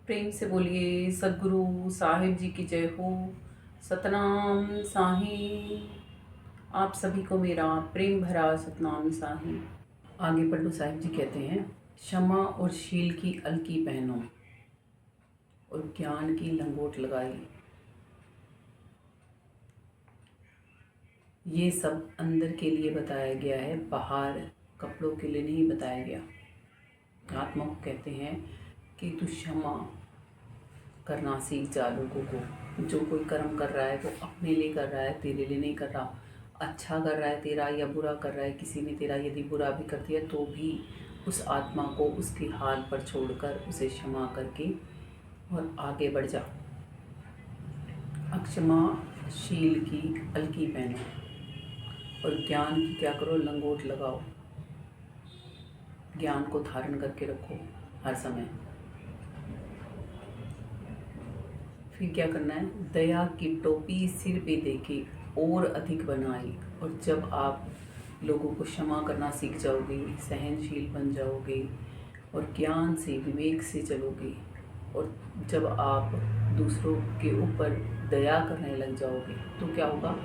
प्रेम से बोलिए सदगुरु साहिब जी की जय हो। सतनाम साही। आप सभी को मेरा प्रेम भरा सतनाम साही। आगे पल्लू साहिब जी कहते हैं, क्षमा और शील की अलकी पहनो और ज्ञान की लंगोट लगाई। ये सब अंदर के लिए बताया गया है, बाहर कपड़ों के लिए नहीं बताया गया। आत्मा को कहते हैं कि तू क्षमा करना सीख जा लोगों को। जो कोई कर्म कर रहा है वो अपने लिए कर रहा है, तेरे लिए नहीं कर रहा। अच्छा कर रहा है तेरा या बुरा कर रहा है किसी ने तेरा, यदि बुरा भी कर दिया तो भी उस आत्मा को उसके हाल पर छोड़कर उसे क्षमा करके और आगे बढ़ जा। अक्षमा शील की अलकी पहनो और ज्ञान की क्या करो, लंगोट लगाओ। ज्ञान को धारण करके रखो हर समय। फिर क्या करना है, दया की टोपी सिर पे देके और अधिक बनाई। और जब आप लोगों को क्षमा करना सीख जाओगे, सहनशील बन जाओगे और ज्ञान से विवेक से चलोगे, और जब आप दूसरों के ऊपर दया करने लग जाओगे तो क्या होगा,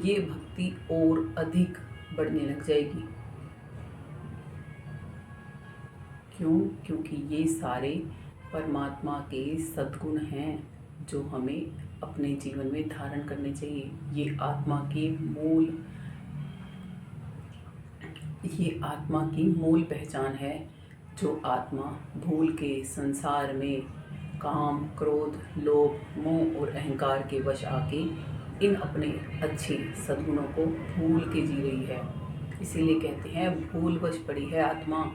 ये भक्ति और अधिक बढ़ने लग जाएगी। क्यों? क्योंकि ये सारे परमात्मा के सद्गुण हैं जो हमें अपने जीवन में धारण करने चाहिए। ये आत्मा की मूल पहचान है। जो आत्मा भूल के संसार में काम, क्रोध, लोभ, मोह और अहंकार के वश आके इन अपने अच्छे सद्गुणों को भूल के जी रही है, इसीलिए कहते हैं भूल वश पड़ी है आत्मा।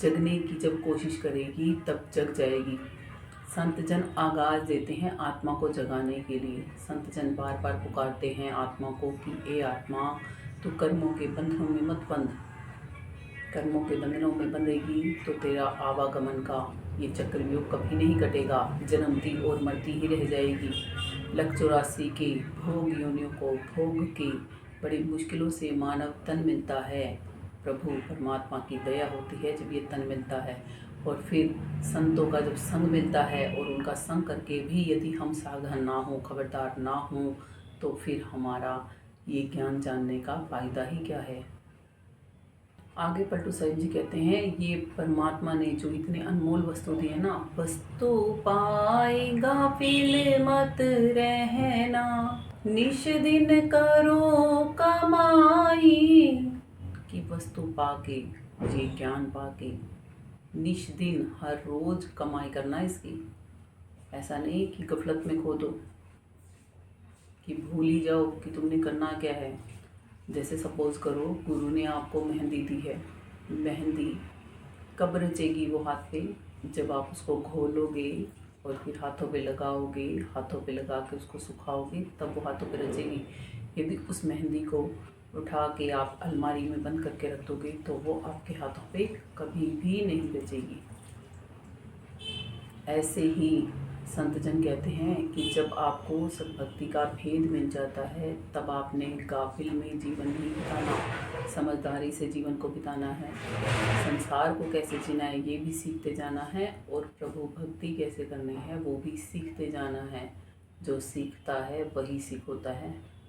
जगने की जब कोशिश करेगी तब जग जाएगी। संत जन आगाज देते हैं आत्मा को जगाने के लिए। संत जन बार बार पुकारते हैं आत्मा को कि ए आत्मा, तू कर्मों के बंधनों में मत बंध। कर्मों के बंधनों में बंधेगी तो तेरा आवागमन का ये चक्रव्यूह कभी नहीं कटेगा, जन्मती और मरती ही रह जाएगी। लख 84 के भोग योनियों को भोग के बड़ी मुश्किलों से मानव तन मिलता है। प्रभु परमात्मा की दया होती है जब ये तन मिलता है, और फिर संतों का जब संग मिलता है और उनका संग करके भी यदि हम सावधान ना हो, खबरदार ना हो, तो फिर हमारा ये ज्ञान जानने का फायदा ही क्या है। आगे पलटू साहिब जी कहते हैं, ये परमात्मा ने जो इतने अनमोल वस्तु दिए ना, वस्तु पाए गाफिल मत रहना, निश दिन करो कमाई। कि वस्तु पाके, ये ज्ञान पाके निश दिन हर रोज कमाई करना इसकी। ऐसा नहीं कि गफलत में खो दो, कि भूल ही जाओ कि तुमने करना क्या है। जैसे सपोज करो गुरु ने आपको मेहंदी दी है, मेहंदी कब रचेगी वो हाथ पे, जब आप उसको घोलोगे और फिर हाथों पे लगाओगे, हाथों पे लगा के उसको सुखाओगे, तब वो हाथों पे रचेगी। यदि उस मेहंदी को उठा के आप अलमारी में बंद करके रख दोगे तो वो आपके हाथों पे कभी भी नहीं रचेगी। ऐसे ही संत जन कहते हैं कि जब आपको सद्भक्ति का भेद मिल जाता है तब आपने गाफिल में जीवन नहीं बिताना, समझदारी से जीवन को बिताना है। संसार को कैसे जीना है ये भी सीखते जाना है, और प्रभु भक्ति कैसे करनी है वो भी सीखते जाना है। जो सीखता है वही सिख होता है।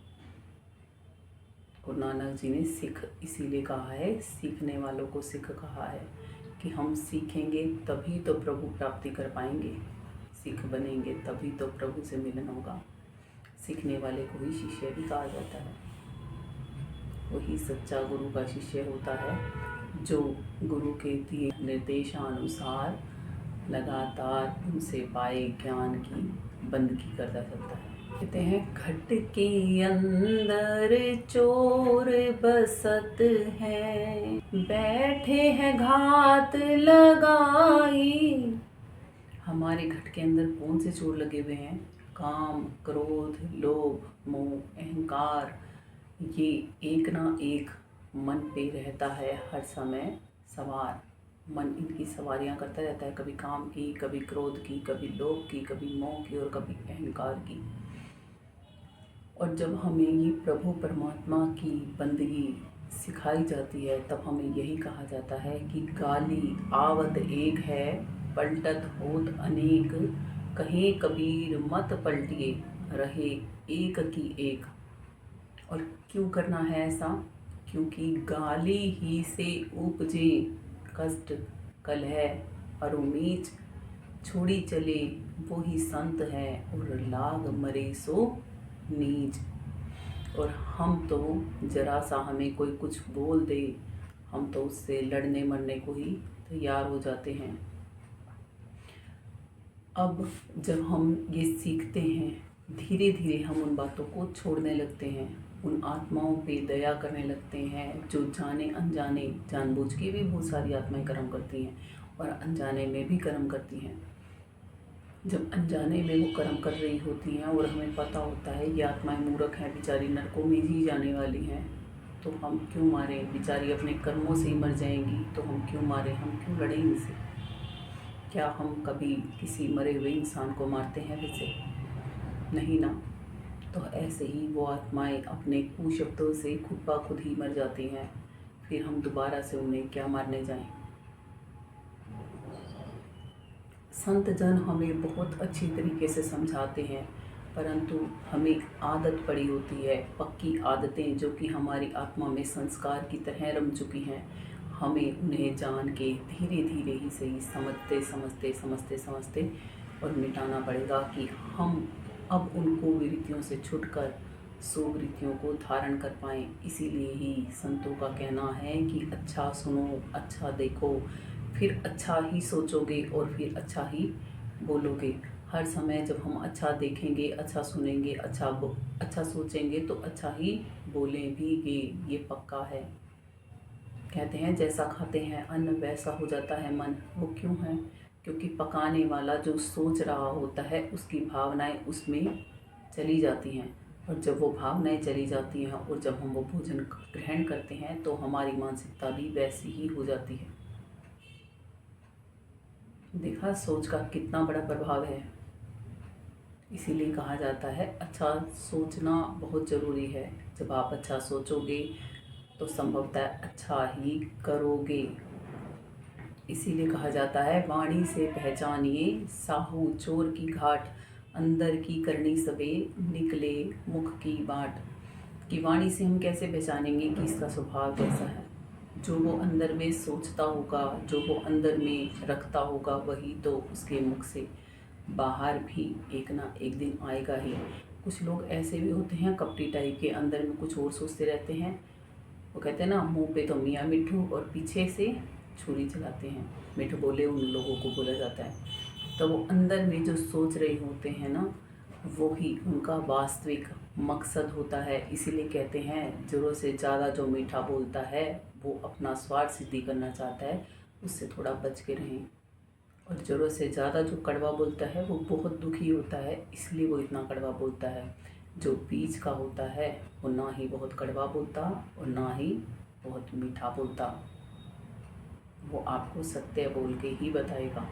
गुरु नानक जी ने सिख इसीलिए कहा है, सीखने वालों को सिख कहा है, कि हम सीखेंगे तभी तो प्रभु प्राप्ति कर पाएंगे, सिख बनेंगे तभी तो प्रभु से मिलन होगा। सीखने वाले को ही शिष्य भी कहा जाता है। वही सच्चा गुरु का शिष्य होता है जो गुरु के दिए निर्देशानुसार लगातार उनसे पाए ज्ञान की बंदगी करता चलता है। कहते हैं घट के अंदर चोर बसत हैं, बैठे हैं घात लगाई। हमारे घट के अंदर कौन से चोर लगे हुए हैं? काम, क्रोध, लोभ, मोह, अहंकार। ये एक ना एक मन पे रहता है हर समय सवार। मन इनकी सवारियां करता रहता है, कभी काम की, कभी क्रोध की, कभी लोभ की, कभी मोह की और कभी अहंकार की। और जब हमें ये प्रभु परमात्मा की बंदगी सिखाई जाती है तब हमें यही कहा जाता है कि गाली आवत एक है, पलटत होत अनेक, कहे कबीर मत पलटिए, रहे एक की एक। और क्यों करना है ऐसा? क्योंकि गाली ही से उपजे कष्ट कलह और उमेज, छोड़ी चले वो ही संत है, और लाग मरे सो नीच। और हम तो जरा सा हमें कोई कुछ बोल दे, हम तो उससे लड़ने मरने को ही तैयार हो जाते हैं। अब जब हम ये सीखते हैं, धीरे धीरे हम उन बातों को छोड़ने लगते हैं, उन आत्माओं पे दया करने लगते हैं जो जाने अनजाने, जानबूझ के भी बहुत सारी आत्माएं कर्म करती हैं और अनजाने में भी कर्म करती हैं। जब अनजाने में वो कर्म कर रही होती हैं और हमें पता होता है ये आत्माएं मूर्ख हैं, बेचारी नरकों में ही जाने वाली हैं, तो हम क्यों मारें? बेचारी अपने कर्मों से ही मर जाएंगी, तो हम क्यों मारें? हम क्यों लड़ें इनसे? क्या हम कभी किसी मरे हुए इंसान को मारते हैं वैसे? नहीं ना। तो ऐसे ही वो आत्माएं अपने कुशब्दों से खुद ब खुद ही मर जाती हैं, फिर हम दोबारा से उन्हें क्या मारने जाएं? संत जन हमें बहुत अच्छी तरीके से समझाते हैं, परंतु हमें आदत पड़ी होती है, पक्की आदतें जो कि हमारी आत्मा में संस्कार की तरह रम चुकी हैं। हमें उन्हें जान के धीरे धीरे ही सही समझते और मिटाना पड़ेगा कि हम अब उन कुवृत्तियों से छुटकर सुवृत्तियों को धारण कर पाएँ। इसीलिए ही संतों का कहना है कि अच्छा सुनो, अच्छा देखो, फिर अच्छा ही सोचोगे और फिर अच्छा ही बोलोगे। हर समय जब हम अच्छा देखेंगे, अच्छा सुनेंगे, अच्छा सोचेंगे तो अच्छा ही बोलें भी ये पक्का है। कहते हैं जैसा खाते हैं अन्न वैसा हो जाता है मन। वो क्यों है? क्योंकि पकाने वाला जो सोच रहा होता है उसकी भावनाएं उसमें चली जाती हैं, और जब वो भावनाएं चली जाती हैं और जब हम वो भोजन ग्रहण करते हैं तो हमारी मानसिकता भी वैसी ही हो जाती है। देखा सोच का कितना बड़ा प्रभाव है। इसीलिए कहा जाता है अच्छा सोचना बहुत ज़रूरी है। जब आप अच्छा सोचोगे तो संभवतः अच्छा ही करोगे। इसीलिए कहा जाता है वाणी से पहचानिए साहू चोर की घाट, अंदर की करनी सबे निकले मुख की बाट। कि वाणी से हम कैसे पहचानेंगे कि इसका स्वभाव कैसा है? जो वो अंदर में सोचता होगा, जो वो अंदर में रखता होगा, वही तो उसके मुख से बाहर भी एक ना एक दिन आएगा ही। कुछ लोग ऐसे भी होते हैं कपटी टाइप के, अंदर में कुछ और सोचते रहते हैं। वो कहते हैं ना मुंह पे तो मियाँ मिट्ठू और पीछे से छुरी चलाते हैं। मिठ बोले उन लोगों को बोला जाता है। तो वो अंदर में जो सोच रहे होते हैं ना, वो ही उनका वास्तविक मकसद होता है। इसीलिए कहते हैं ज़रूरत से ज़्यादा जो मीठा बोलता है वो अपना स्वार्थ सिद्धि करना चाहता है, उससे थोड़ा बच के रहें। और ज़रूरत से ज़्यादा जो कड़वा बोलता है वो बहुत दुखी होता है, इसलिए वो इतना कड़वा बोलता है। जो बीच का होता है वो ना ही बहुत कड़वा बोलता और ना ही बहुत मीठा बोलता। वो आपको सत्य बोल के ही बताएगा,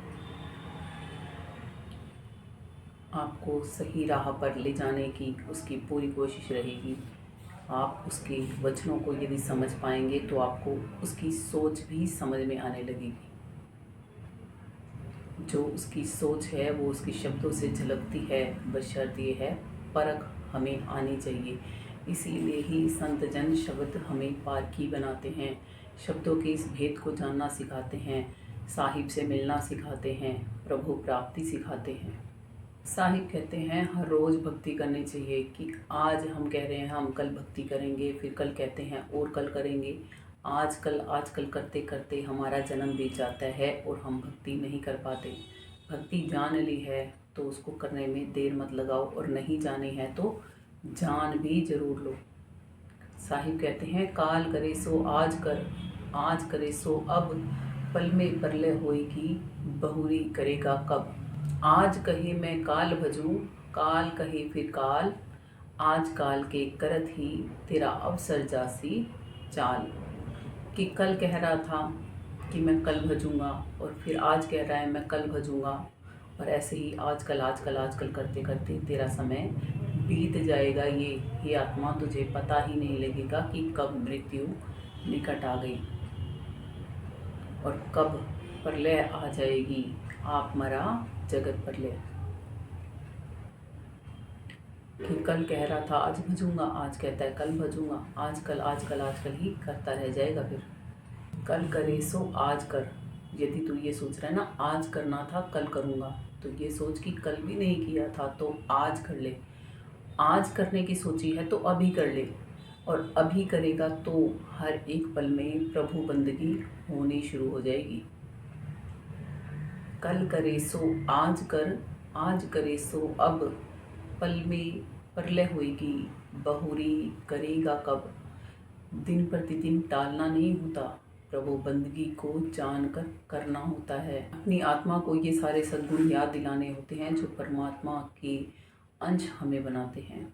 आपको सही राह पर ले जाने की उसकी पूरी कोशिश रहेगी। आप उसके वचनों को यदि समझ पाएंगे तो आपको उसकी सोच भी समझ में आने लगेगी। जो उसकी सोच है वो उसके शब्दों से झलकती है, बशर्ते ये है परख हमें आनी चाहिए। इसीलिए ही संत जन शब्द हमें पारखी बनाते हैं, शब्दों के इस भेद को जानना सिखाते हैं, साहिब से मिलना सिखाते हैं, प्रभु प्राप्ति सिखाते हैं। साहिब कहते हैं हर रोज़ भक्ति करनी चाहिए। कि आज हम कह रहे हैं हम कल भक्ति करेंगे, फिर कल कहते हैं और कल करेंगे। आजकल करते करते हमारा जन्म बीत जाता है और हम भक्ति नहीं कर पाते। भक्ति जान ली है तो उसको करने में देर मत लगाओ, और नहीं जानी है तो जान भी जरूर लो। साहिब कहते हैं काल करे सो आज कर, आज करे सो अब, पल में परलय होएगी बहुरी करेगा कब। आज कहे मैं काल भजूं, काल कहे फिर काल, आज काल के करत ही तेरा अवसर जासी चाल। कि कल कह रहा था कि मैं कल भजूंगा और फिर आज कह रहा है मैं कल भजूंगा, और ऐसे ही आजकल करते करते तेरा समय बीत जाएगा। ये आत्मा तुझे पता ही नहीं लगेगा कि कब मृत्यु निकट आ गई और कब प्रलय आ जाएगी। आप मरा जगत बदले। कि कल कह रहा था आज भजूंगा, आज कहता है कल भजूंगा, आजकल आजकल आजकल ही करता रह जाएगा। फिर कल करे सो आज कर। यदि तू ये सोच रहा है ना आज करना था कल करूँगा, तो ये सोच कि कल भी नहीं किया था तो आज कर ले। आज करने की सोची है तो अभी कर ले, और अभी करेगा तो हर एक पल में प्रभु बंदगी होनी शुरू हो जाएगी। कल करे सो आज कर, आज करे सो अब, पल में प्रलय होएगी बहुरी करेगा कब। दिन प्रतिदिन टालना नहीं होता, प्रभु बंदगी को जानकर करना होता है। अपनी आत्मा को ये सारे सद्गुण याद दिलाने होते हैं जो परमात्मा के अंश हमें बनाते हैं।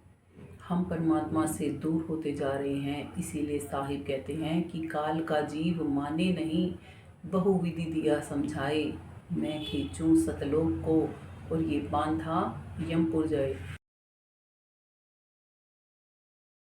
हम परमात्मा से दूर होते जा रहे हैं, इसीलिए साहिब कहते हैं कि काल का जीव माने नहीं, बहुविधि दिया समझाए। मैं खींचूं सतलोक को और ये बांधा यमपुर जाए।